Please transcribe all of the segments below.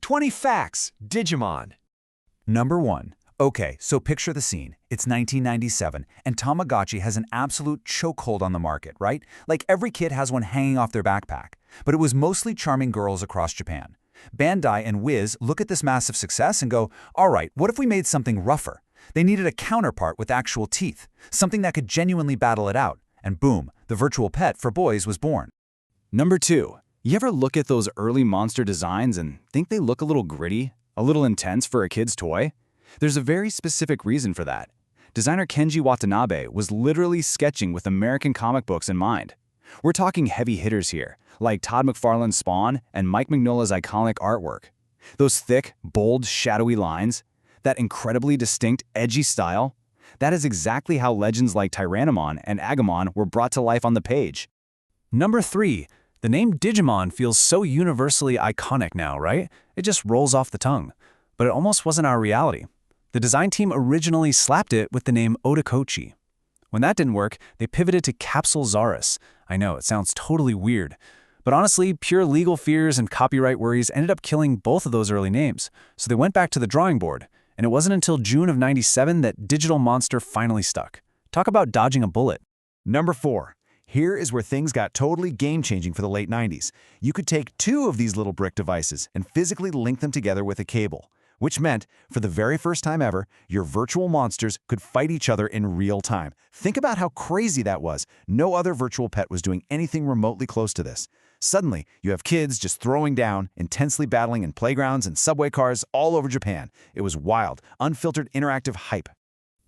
20 Facts, Digimon. Number 1. Okay, so picture the scene. It's 1997, and Tamagotchi has an absolute chokehold on the market, right? Like every kid has one hanging off their backpack. But it was mostly charming girls across Japan. Bandai and Wiz look at this massive success and go, all right, what if we made something rougher? They needed a counterpart with actual teeth, something that could genuinely battle it out. And boom, the virtual pet for boys was born. Number 2. You ever look at those early monster designs and think they look a little gritty, a little intense for a kid's toy? There's a very specific reason for that. Designer Kenji Watanabe was literally sketching with American comic books in mind. We're talking heavy hitters here, like Todd McFarlane's Spawn and Mike Mignola's iconic artwork. Those thick, bold, shadowy lines, that incredibly distinct, edgy style, that is exactly how legends like Tyrannomon and Agumon were brought to life on the page. Number 3. The name Digimon feels so universally iconic now, right? It just rolls off the tongue. But it almost wasn't our reality. The design team originally slapped it with the name Otakochi. When that didn't work, they pivoted to Capsule Zaurus. I know, it sounds totally weird. But honestly, pure legal fears and copyright worries ended up killing both of those early names. So they went back to the drawing board. And it wasn't until June of '97 that Digital Monster finally stuck. Talk about dodging a bullet. Number 4. Here is where things got totally game-changing for the late 90s. You could take 2 of these little brick devices and physically link them together with a cable, which meant, for the very first time ever, your virtual monsters could fight each other in real time. Think about how crazy that was. No other virtual pet was doing anything remotely close to this. Suddenly, you have kids just throwing down, intensely battling in playgrounds and subway cars all over Japan. It was wild, unfiltered interactive hype.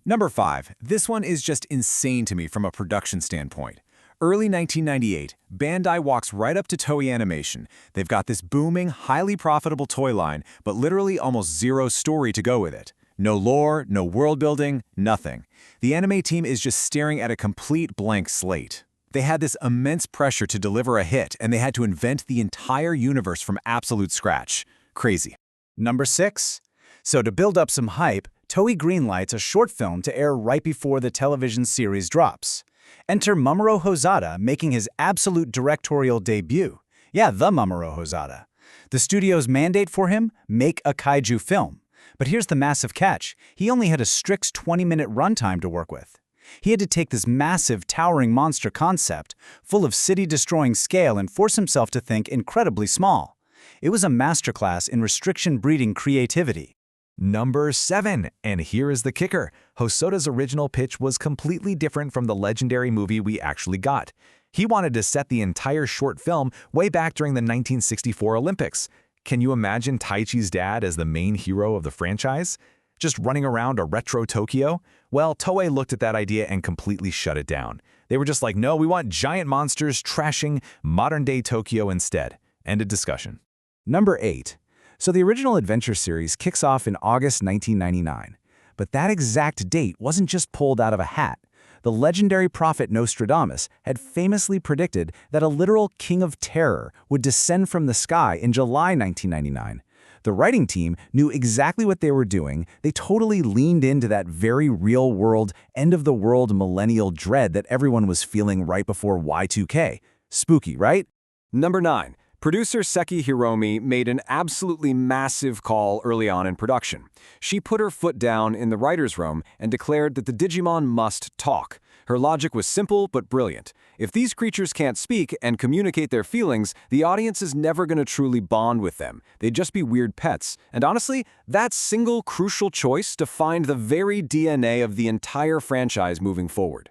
Number 5. This one is just insane to me from a production standpoint. Early 1998, Bandai walks right up to Toei Animation. They've got this booming, highly profitable toy line, but literally almost zero story to go with it. No lore, no world building, nothing. The anime team is just staring at a complete blank slate. They had this immense pressure to deliver a hit, and they had to invent the entire universe from absolute scratch. Crazy. Number 6. So to build up some hype, Toei greenlights a short film to air right before the television series drops. Enter Mamoru Hosoda making his absolute directorial debut. Yeah, the Mamoru Hosoda. The studio's mandate for him? Make a kaiju film. But here's the massive catch. He only had a strict 20-minute runtime to work with. He had to take this massive, towering monster concept, full of city-destroying scale, and force himself to think incredibly small. It was a masterclass in restriction-breeding creativity. Number 7. And here is the kicker. Hosoda's original pitch was completely different from the legendary movie we actually got. He wanted to set the entire short film way back during the 1964 Olympics. Can you imagine Taichi's dad as the main hero of the franchise? Just running around a retro Tokyo? Well, Toei looked at that idea and completely shut it down. They were just like, no, we want giant monsters trashing modern-day Tokyo instead. End of discussion. Number 8. So the original adventure series kicks off in August 1999. But that exact date wasn't just pulled out of a hat. The legendary prophet Nostradamus had famously predicted that a literal king of terror would descend from the sky in July 1999. The writing team knew exactly what they were doing. They totally leaned into that very real-world, end-of-the-world millennial dread that everyone was feeling right before Y2K. Spooky, right? Number 9. Producer Seki Hiromi made an absolutely massive call early on in production. She put her foot down in the writer's room and declared that the Digimon must talk. Her logic was simple but brilliant. If these creatures can't speak and communicate their feelings, the audience is never going to truly bond with them. They'd just be weird pets. And honestly, that single crucial choice defined the very DNA of the entire franchise moving forward.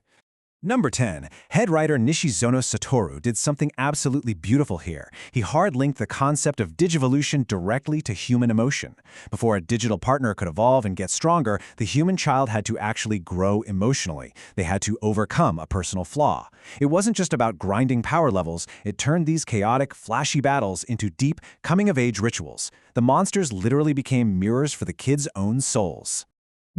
Number 10. Head writer Nishizono Satoru did something absolutely beautiful here. He hard-linked the concept of digivolution directly to human emotion. Before a digital partner could evolve and get stronger, the human child had to actually grow emotionally. They had to overcome a personal flaw. It wasn't just about grinding power levels, it turned these chaotic, flashy battles into deep, coming-of-age rituals. The monsters literally became mirrors for the kids' own souls.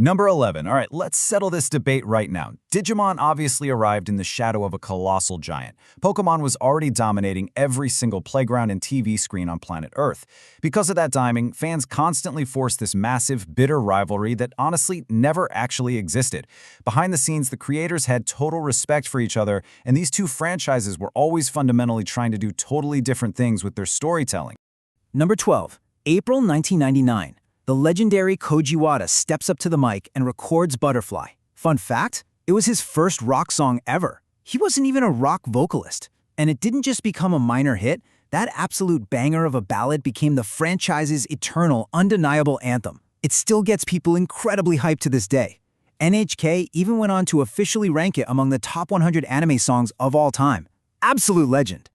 Number 11. All right, let's settle this debate right now. Digimon obviously arrived in the shadow of a colossal giant. Pokémon was already dominating every single playground and TV screen on planet Earth. Because of that timing, fans constantly forced this massive, bitter rivalry that honestly never actually existed. Behind the scenes, the creators had total respect for each other, and these two franchises were always fundamentally trying to do totally different things with their storytelling. Number 12. April 1999. The legendary Koji Wada steps up to the mic and records Butterfly. Fun fact, it was his first rock song ever. He wasn't even a rock vocalist. And it didn't just become a minor hit, that absolute banger of a ballad became the franchise's eternal, undeniable anthem. It still gets people incredibly hyped to this day. NHK even went on to officially rank it among the top 100 anime songs of all time. Absolute legend.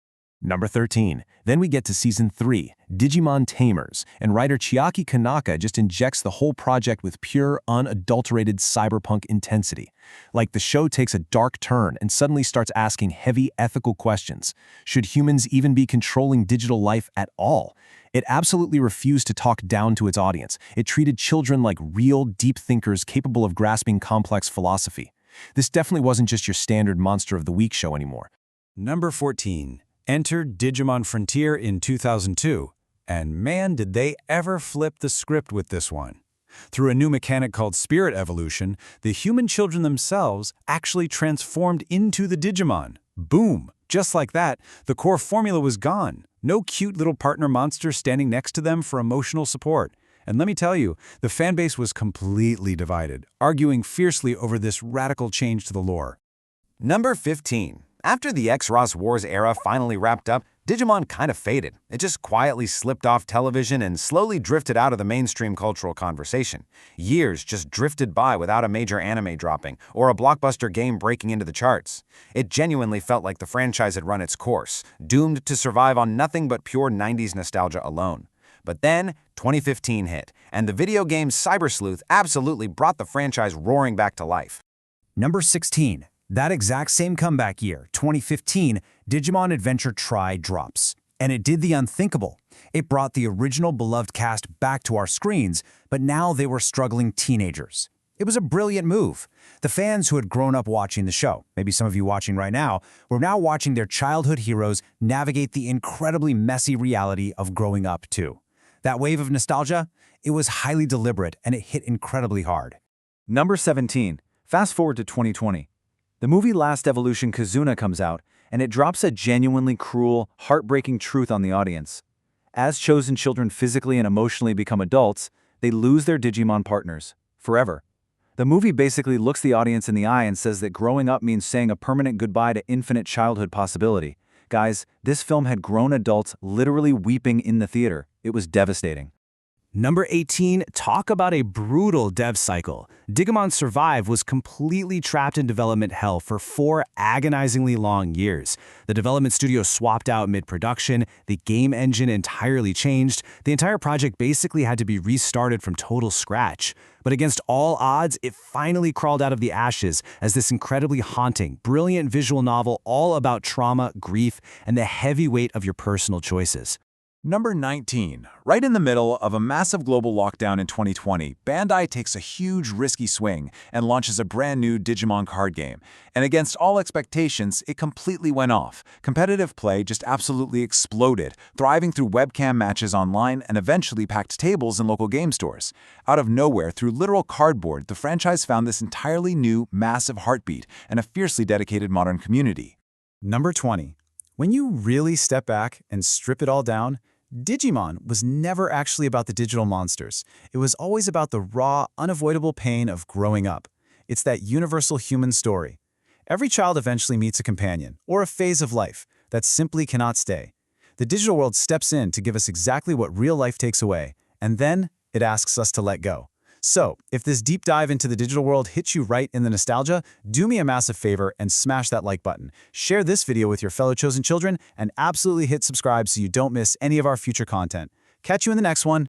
Number 13. Then we get to Season 3, Digimon Tamers, and writer Chiaki Kanaka just injects the whole project with pure, unadulterated cyberpunk intensity. Like the show takes a dark turn and suddenly starts asking heavy ethical questions. Should humans even be controlling digital life at all? It absolutely refused to talk down to its audience. It treated children like real, deep thinkers capable of grasping complex philosophy. This definitely wasn't just your standard Monster of the Week show anymore. Number 14. Enter Digimon Frontier in 2002, and man did they ever flip the script with this one. Through a new mechanic called Spirit Evolution, the human children themselves actually transformed into the Digimon. Boom! Just like that, the core formula was gone. No cute little partner monster standing next to them for emotional support. And let me tell you, the fanbase was completely divided, arguing fiercely over this radical change to the lore. Number 15. After the X-Ross Wars era finally wrapped up, Digimon kind of faded. It just quietly slipped off television and slowly drifted out of the mainstream cultural conversation. Years just drifted by without a major anime dropping or a blockbuster game breaking into the charts. It genuinely felt like the franchise had run its course, doomed to survive on nothing but pure 90s nostalgia alone. But then, 2015 hit, and the video game Cyber Sleuth absolutely brought the franchise roaring back to life. Number 16. That exact same comeback year, 2015, Digimon Adventure Tri drops. And it did the unthinkable. It brought the original beloved cast back to our screens, but now they were struggling teenagers. It was a brilliant move. The fans who had grown up watching the show, maybe some of you watching right now, were now watching their childhood heroes navigate the incredibly messy reality of growing up too. That wave of nostalgia, it was highly deliberate and it hit incredibly hard. Number 17. Fast forward to 2020. The movie Last Evolution Kazuna comes out, and it drops a genuinely cruel, heartbreaking truth on the audience. As chosen children physically and emotionally become adults, they lose their Digimon partners, forever. The movie basically looks the audience in the eye and says that growing up means saying a permanent goodbye to infinite childhood possibility. Guys, this film had grown adults literally weeping in the theater. It was devastating. Number 18, talk about a brutal dev cycle. Digimon Survive was completely trapped in development hell for 4 agonizingly long years. The development studio swapped out mid-production, the game engine entirely changed, the entire project basically had to be restarted from total scratch. But against all odds, it finally crawled out of the ashes as this incredibly haunting, brilliant visual novel all about trauma, grief, and the heavy weight of your personal choices. Number 19. Right in the middle of a massive global lockdown in 2020, Bandai takes a huge risky swing and launches a brand new Digimon card game. And against all expectations, it completely went off. Competitive play just absolutely exploded, thriving through webcam matches online and eventually packed tables in local game stores. Out of nowhere, through literal cardboard, the franchise found this entirely new, massive heartbeat and a fiercely dedicated modern community. Number 20. When you really step back and strip it all down, Digimon was never actually about the digital monsters. It was always about the raw, unavoidable pain of growing up. It's that universal human story. Every child eventually meets a companion, or a phase of life, that simply cannot stay. The digital world steps in to give us exactly what real life takes away, and then it asks us to let go. So, if this deep dive into the digital world hits you right in the nostalgia, do me a massive favor and smash that like button. Share this video with your fellow chosen children and absolutely hit subscribe so you don't miss any of our future content. Catch you in the next one.